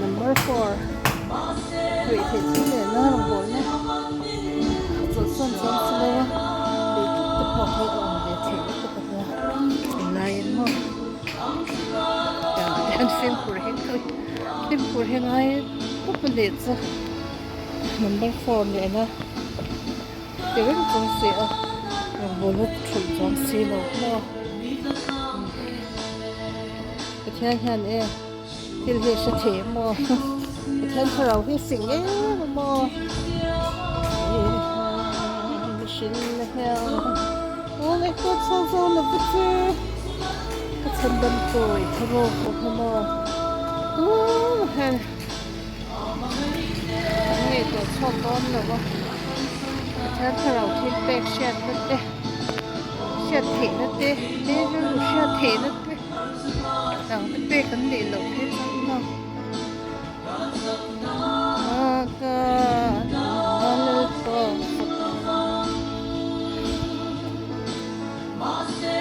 Number 4 vị thế chỉ để nó làm bộ nhé rồi xuân xuân xuân để tiếp tục hay còn để thể tiếp tục là này nó dan film kurang thôi film kurang ai cũng vấn đề chứ number 4 này nè để vẫn còn sẽ bộ lúc chụp trong xe nó cái thiên nhiên ấy thì là sẽ thế mà cái Thlarau cái sinh ấy mà xin heo oh my god so là bất cứ cái chân đâm tuổi Thlarau của mà hèn nghe tôi cho con rồi cái Thlarau thiên bẹt xẹt nó thế xẹt thể nó thế thế rồi xẹt thể nó thế đằng cái bẹt cái này lẩu hết nó Ka Nu.Nu Bki